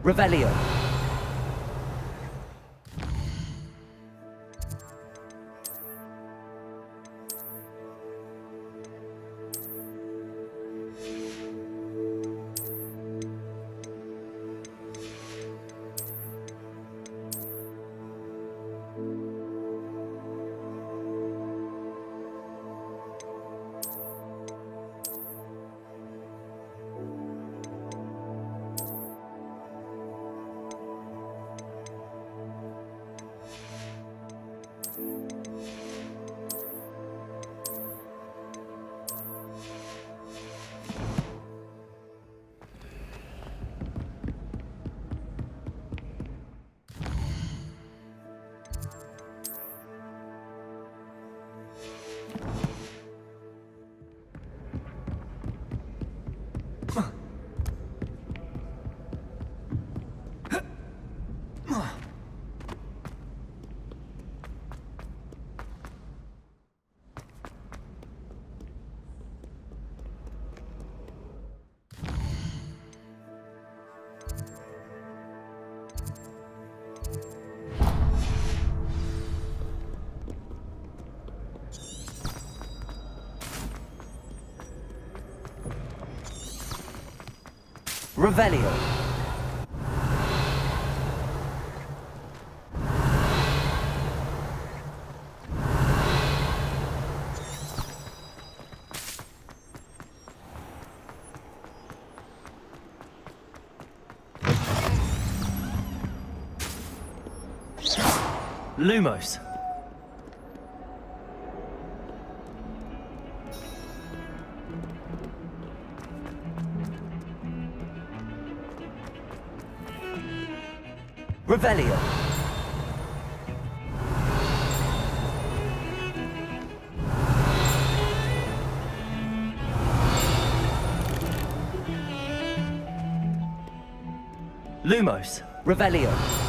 Revelio. Revelio. Lumos. Revelio. Lumos. Revelio.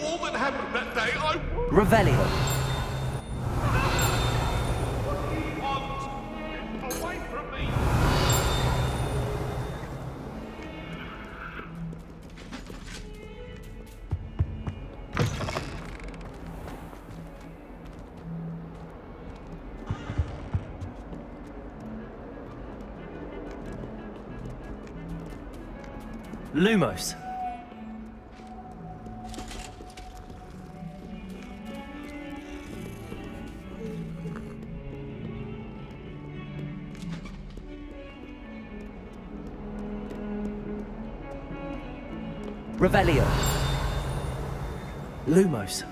All that happened that day, Revelio. away from me. Lumos. Revelio. Lumos.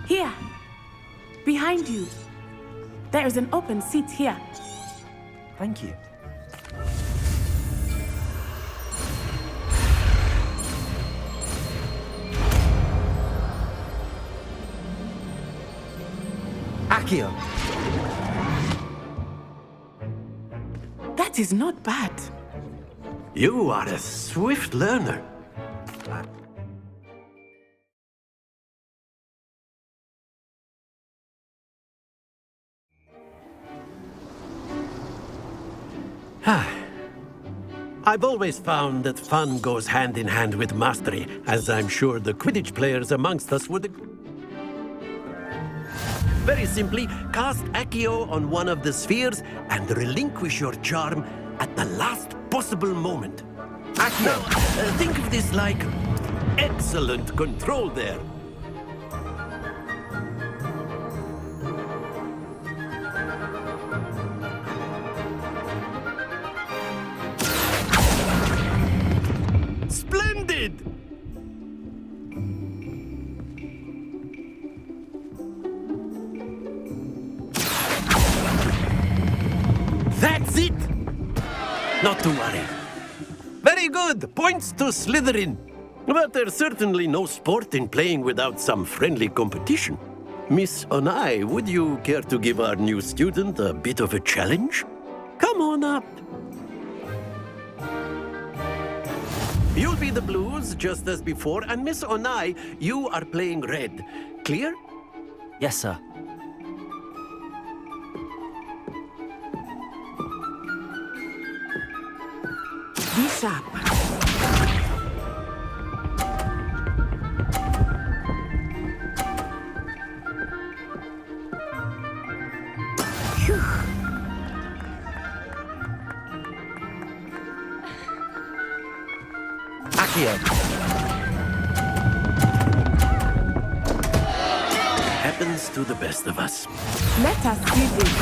Here, behind you. There is an open seat here. Thank you. Accio. That is not bad. You are a swift learner. I've always found that fun goes hand in hand with mastery, as I'm sure the Quidditch players amongst us would agree. Very simply, cast Accio on one of the spheres and relinquish your charm at the last possible moment. Accio! Now, think of this like excellent control there. Splendid! That's it! Not to worry. Very good! Points to Slytherin. But there's certainly no sport in playing without some friendly competition. Miss Onai, would you care to give our new student a bit of a challenge? Come on up. You'll be the blues, just as before, and Miss Onai, you are playing red. Clear? Yes, sir. Be sharp. Phew. Accio! Happens to the best of us. Let us see this.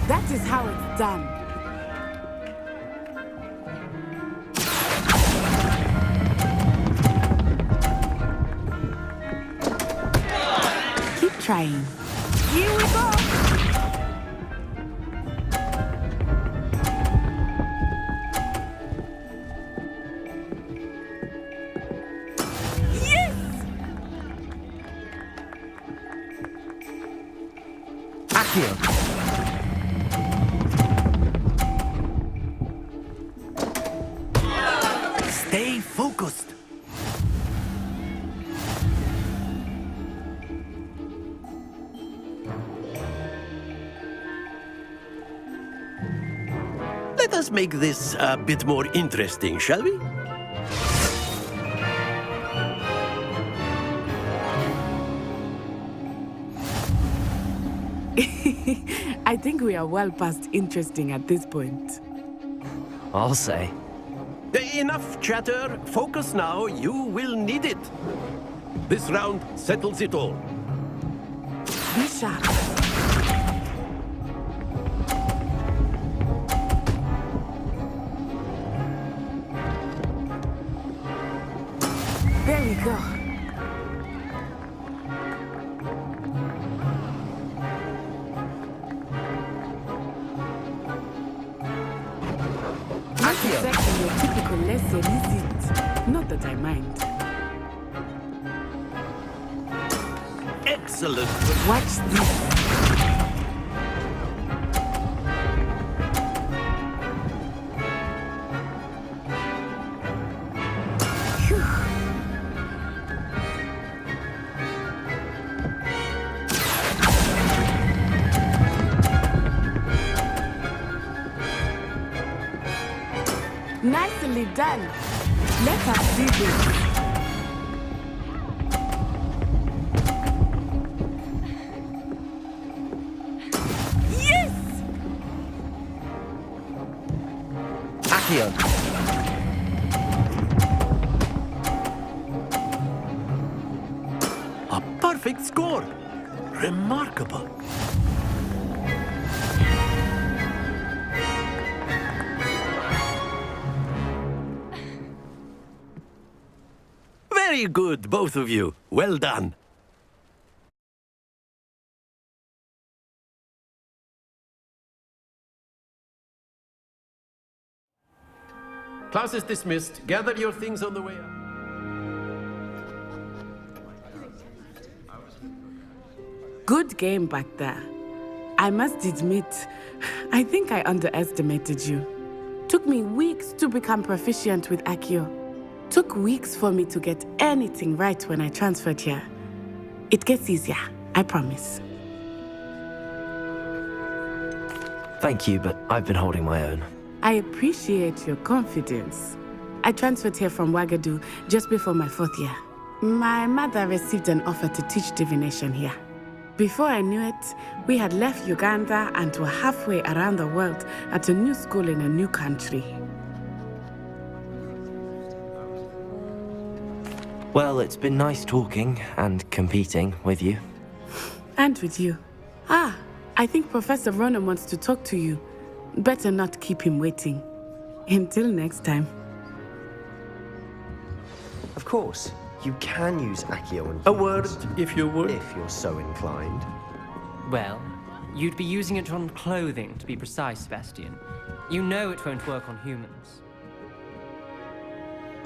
That is how it's done. Keep trying. Here we go. Yes! Accio! Stay focused. Let us make this a bit more interesting, shall we? I think we are well past interesting at this point. I'll say. Enough chatter. Focus now. You will need it. This round settles it all. Be sharp. There we go. Not exactly your typical lesson, is it? Not that I mind. Excellent. Watch this. Phew. Nicely done. Let us see this. Yes! Accio! A perfect score. Remarkable. Very good, both of you. Well done. Class is dismissed. Gather your things on the way up. Good game back there. I must admit, I think I underestimated you. Took me weeks to become proficient with Accio. Took weeks for me to get anything right when I transferred here. It gets easier, I promise. Thank you, but I've been holding my own. I appreciate your confidence. I transferred here from Wagadu just before my 4th year. My mother received an offer to teach divination here. Before I knew it, we had left Uganda and were halfway around the world at a new school in a new country. Well, it's been nice talking and competing with you. And with you. I think Professor Ronan wants to talk to you. Better not keep him waiting. Until next time. Of course, you can use Accio and A word, if you would. if you're so inclined. Well, you'd be using it on clothing, to be precise, Sebastian. You know it won't work on humans.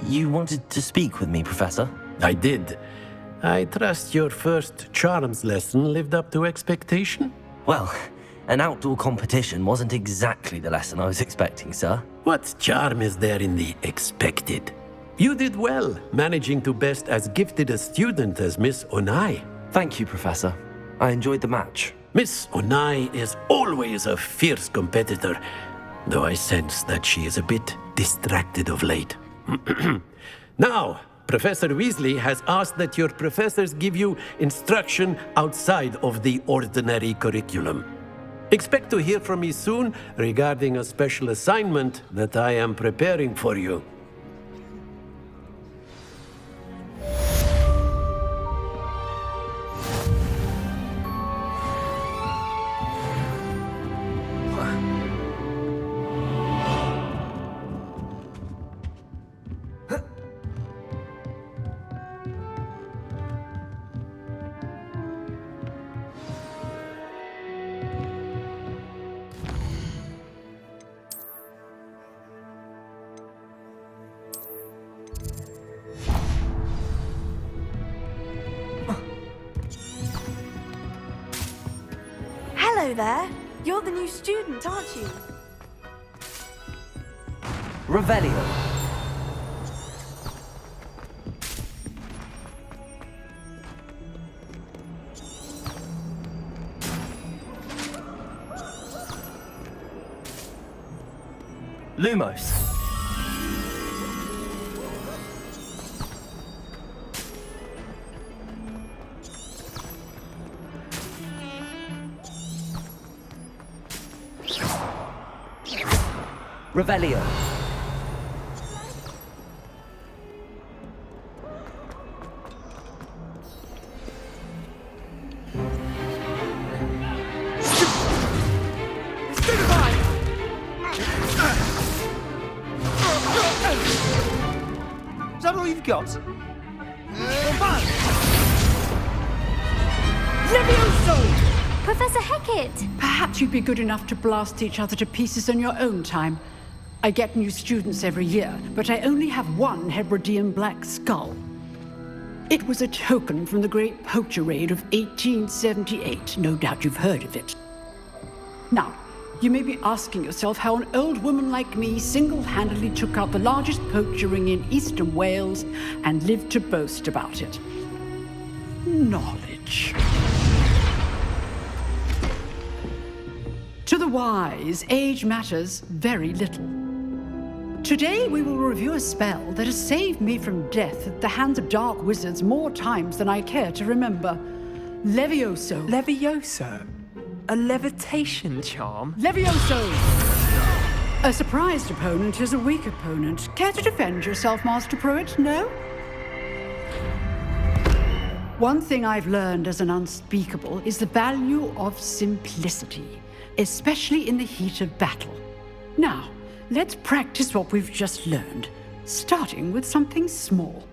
You wanted to speak with me, Professor? I did. I trust your first charms lesson lived up to expectation? Well, an outdoor competition wasn't exactly the lesson I was expecting, sir. What charm is there in the expected? You did well, managing to best as gifted a student as Miss Onai. Thank you, Professor. I enjoyed the match. Miss Onai is always a fierce competitor, though I sense that she is a bit distracted of late. Now, Professor Weasley has asked that your professors give you instruction outside of the ordinary curriculum. Expect to hear from me soon regarding a special assignment that I am preparing for you. Hello there. You're the new student, aren't you? Revelio. Lumos. Revelio. Is that all you've got? Professor Hecat! Perhaps you'd be good enough to blast each other to pieces in your own time. I get new students every year, but I only have one Hebridean black skull. It was a token from the Great Poacher Raid of 1878. No doubt you've heard of it. Now, you may be asking yourself how an old woman like me single-handedly took out the largest poacher ring in eastern Wales and lived to boast about it. Knowledge. To the wise, age matters very little. Today we will review a spell that has saved me from death at the hands of dark wizards more times than I care to remember. Levioso. Levioso? A levitation charm? Levioso! A surprised opponent is a weak opponent. Care to defend yourself, Master Pruitt? No? One thing I've learned as an unspeakable is the value of simplicity, especially in the heat of battle. Now, let's practice what we've just learned, starting with something small.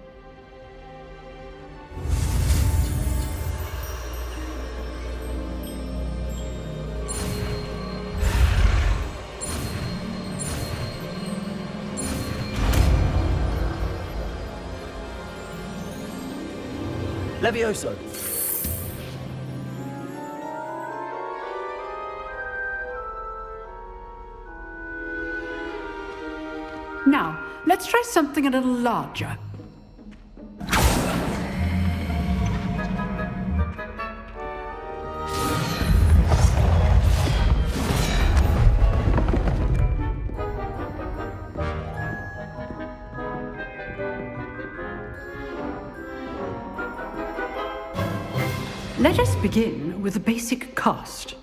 Levioso. Now, let's try something a little larger. Let us begin with the basic cast.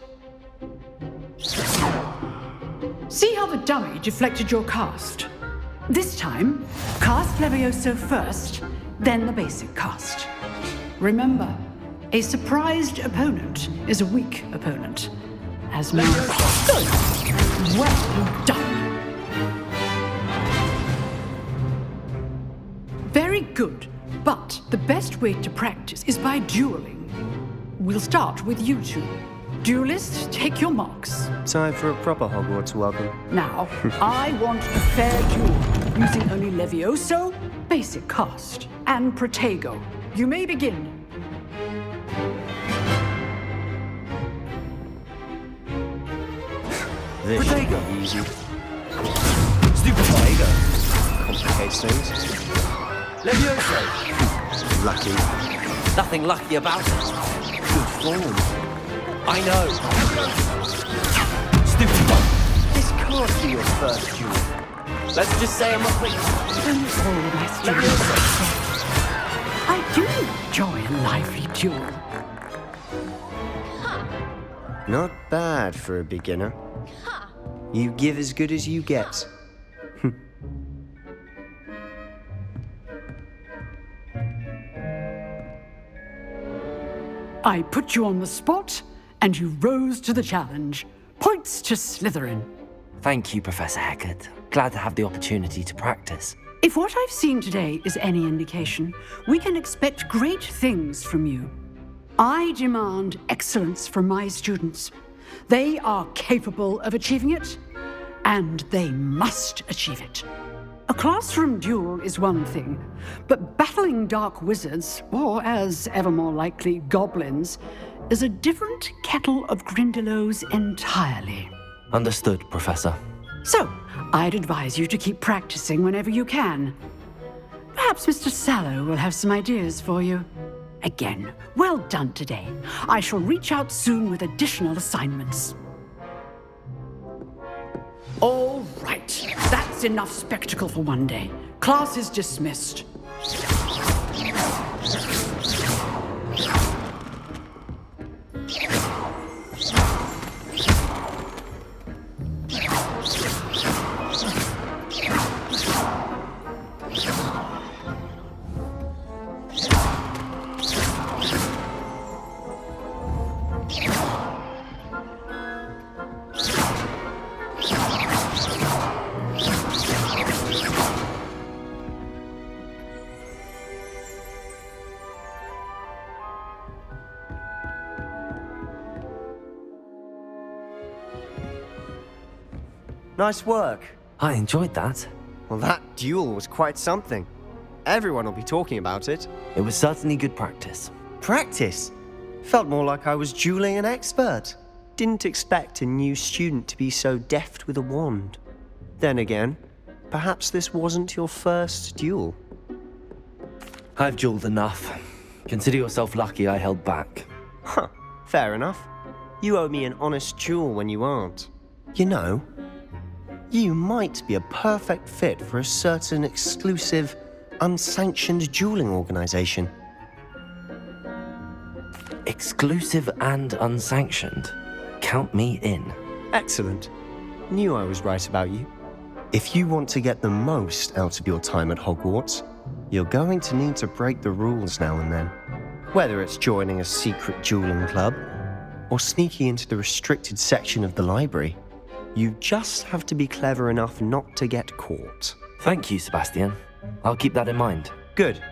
See how the dummy deflected your cast? This time, cast Levioso first, then the basic cast. Remember, a surprised opponent is a weak opponent. As now, well done. Very good, but the best way to practice is by dueling. We'll start with you two. Duelists, take your marks. Time for a proper Hogwarts welcome. Now, I want a fair duel, using only Levioso, basic cast, and Protego. You may begin. This Protego. should be easy. Stupid Protego. Complicates things. Levioso. Lucky. Nothing lucky about it. Good form. I know. Stupid one. This can't be your first duel. Let's just say I'm not Levioso. I do enjoy a lively duel. Not bad for a beginner. You give as good as you get. I put you on the spot, and you rose to the challenge. Points to Slytherin. Thank you, Professor Hecat. Glad to have the opportunity to practice. If what I've seen today is any indication, we can expect great things from you. I demand excellence from my students. They are capable of achieving it, and they must achieve it. A classroom duel is one thing, but battling dark wizards, or as ever more likely, goblins, is a different kettle of Grindylows entirely. Understood, Professor. So, I'd advise you to keep practicing whenever you can. Perhaps Mr. Sallow will have some ideas for you. Again, well done today. I shall reach out soon with additional assignments. All right, that's enough spectacle for one day. Class is dismissed. Nice work. I enjoyed that. Well, that duel was quite something. Everyone will be talking about it. It was certainly good practice. Practice? Felt more like I was dueling an expert. Didn't expect a new student to be so deft with a wand. Then again, perhaps this wasn't your first duel. I've dueled enough. Consider yourself lucky I held back. Huh, fair enough. You owe me an honest duel when you aren't. You know, you might be a perfect fit for a certain exclusive, unsanctioned dueling organization. Exclusive and unsanctioned. Count me in. Excellent. Knew I was right about you. If you want to get the most out of your time at Hogwarts, you're going to need to break the rules now and then. Whether it's joining a secret dueling club or sneaking into the restricted section of the library, you just have to be clever enough not to get caught. Thank you, Sebastian. I'll keep that in mind. Good.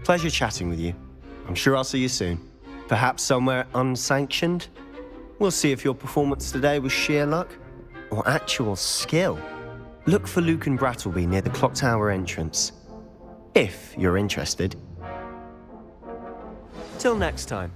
Pleasure chatting with you. I'm sure I'll see you soon. Perhaps somewhere unsanctioned? We'll see if your performance today was sheer luck or actual skill. Look for Luke and Brattleby near the clock tower entrance, if you're interested. Till next time.